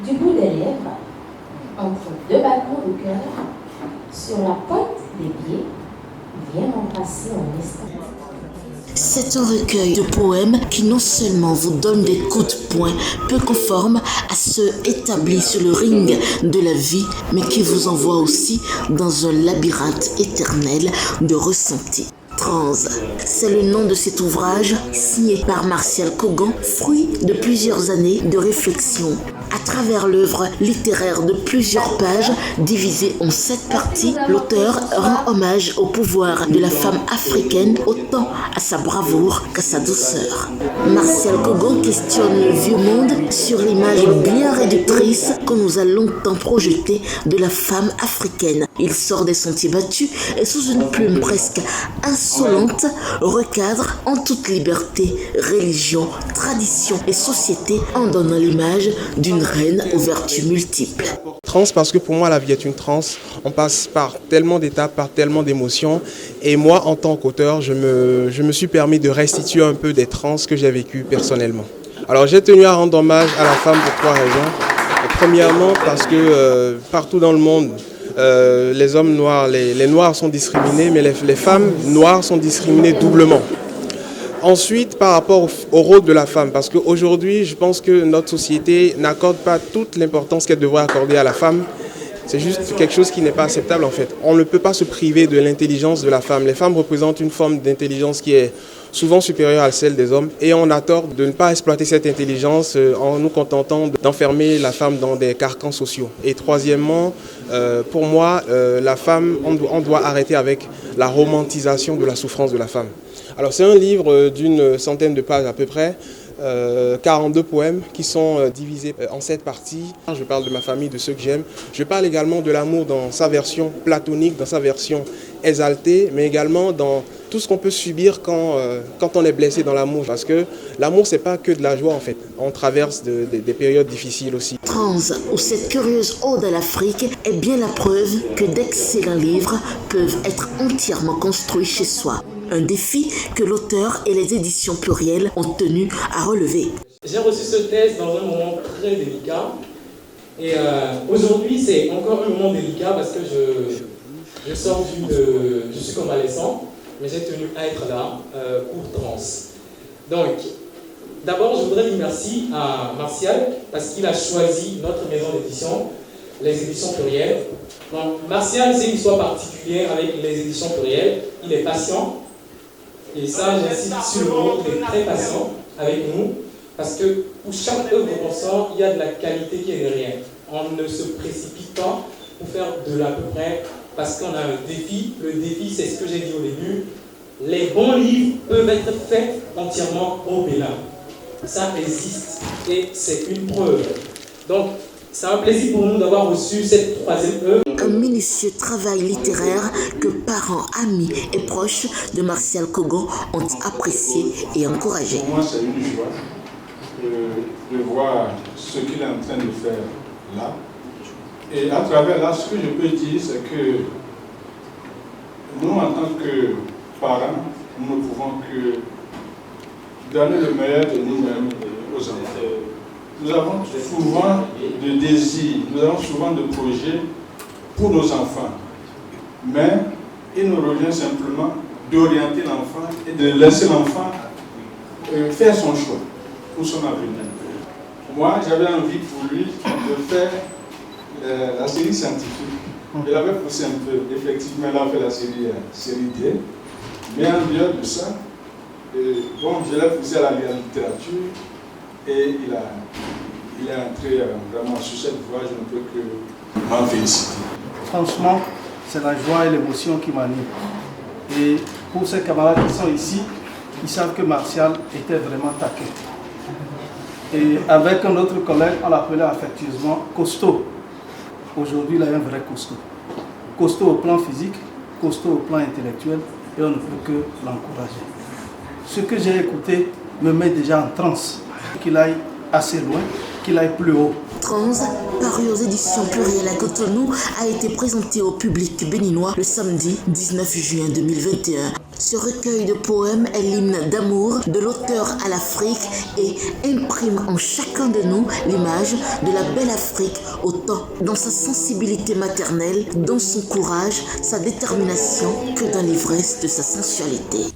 du bout des lèvres, entre deux battements de cœur, sur la pointe des pieds, viens m'embrasser un instant. C'est un recueil de poèmes qui non seulement vous donne des coups de poing peu conformes à ceux établis sur le ring de la vie, mais qui vous envoie aussi dans un labyrinthe éternel de ressentis. Trans, c'est le nom de cet ouvrage signé par Martial Kogan, fruit de plusieurs années de réflexion. À travers l'œuvre littéraire de plusieurs pages divisées en 7 parties, l'auteur rend hommage au pouvoir de la femme africaine, autant à sa bravoure qu'à sa douceur. Martial Kogan questionne le vieux monde sur l'image bien réductrice qu'on nous a longtemps projetée de la femme africaine. Il sort des sentiers battus et sous une plume presque insolente recadre en toute liberté religion, tradition et société en donnant l'image d'une reine aux vertus multiples. Trans parce que pour moi la vie est une transe, on passe par tellement d'étapes, par tellement d'émotions et moi en tant qu'auteur je me suis permis de restituer un peu des trans que j'ai vécues personnellement. Alors j'ai tenu à rendre hommage à la femme pour 3 raisons. Premièrement parce que partout dans le monde les hommes noirs, les noirs sont discriminés mais les femmes noires sont discriminées doublement. Ensuite, par rapport au rôle de la femme, parce qu'aujourd'hui, je pense que notre société n'accorde pas toute l'importance qu'elle devrait accorder à la femme. C'est juste quelque chose qui n'est pas acceptable en fait. On ne peut pas se priver de l'intelligence de la femme. Les femmes représentent une forme d'intelligence qui est souvent supérieure à celle des hommes et on a tort de ne pas exploiter cette intelligence en nous contentant d'enfermer la femme dans des carcans sociaux. Et troisièmement, pour moi, la femme, on doit arrêter avec la romantisation de la souffrance de la femme. Alors c'est un livre d'une centaine de pages à peu près, 42 poèmes qui sont divisés en 7 parties. Je parle de ma famille, de ceux que j'aime. Je parle également de l'amour dans sa version platonique, dans sa version exaltée, mais également dans tout ce qu'on peut subir quand on est blessé dans l'amour. Parce que l'amour, c'est pas que de la joie en fait. On traverse des périodes difficiles aussi. Trans, ou cette curieuse ode à l'Afrique, est bien la preuve que d'excellents livres peuvent être entièrement construits chez soi. Un défi que l'auteur et les éditions plurielles ont tenu à relever. J'ai reçu ce texte dans un moment très délicat. Et aujourd'hui, c'est encore un moment délicat parce que je suis convalescent, mais j'ai tenu à être là pour Trans. Donc, d'abord, je voudrais dire merci à Martial parce qu'il a choisi notre maison d'édition, les éditions plurielles. Donc, Martial, c'est une histoire particulière avec les éditions plurielles. Il est patient. Et ça, j'insiste sur le mot, il est très patient avec nous, parce que pour chaque œuvre qu'on sort, il y a de la qualité qui est derrière. On ne se précipite pas pour faire de l'à peu près, parce qu'on a un défi. Le défi, c'est ce que j'ai dit au début, les bons livres peuvent être faits entièrement au Bénin. Ça existe, et c'est une preuve. Donc, c'est un plaisir pour nous d'avoir reçu cette 3e œuvre. Un minutieux travail littéraire que parents, amis et proches de Martial Kogan ont apprécié et encouragé. Pour moi, c'est une joie de voir ce qu'il est en train de faire là. Et à travers là, ce que je peux dire, c'est que nous, en tant que parents, nous ne pouvons que donner le meilleur de nous-mêmes aux enfants. Nous avons souvent de désirs, nous avons souvent de projets pour nos enfants. Mais il nous revient simplement d'orienter l'enfant et de laisser l'enfant faire son choix pour son avenir. Moi, j'avais envie pour lui de faire la série scientifique. Il avait poussé un peu. Effectivement, il a fait la série D. Mais en dehors de ça, je l'ai poussé à la littérature et il est entré vraiment sur cette voie. Je ne peux que m'en féliciter. Franchement, c'est la joie et l'émotion qui m'animent. Et pour ces camarades qui sont ici, ils savent que Martial était vraiment taquin. Et avec un autre collègue, on l'appelait affectueusement costaud. Aujourd'hui, il est un vrai costaud. Costaud au plan physique, costaud au plan intellectuel, et on ne peut que l'encourager. Ce que j'ai écouté me met déjà en transe. Qu'il aille assez loin qu'il aille plus haut. Trans, paru aux éditions Pluriel à Cotonou, a été présenté au public béninois le samedi 19 juin 2021. Ce recueil de poèmes est l'hymne d'amour de l'auteur à l'Afrique et imprime en chacun de nous l'image de la belle Afrique, autant dans sa sensibilité maternelle, dans son courage, sa détermination que dans l'ivresse de sa sensualité.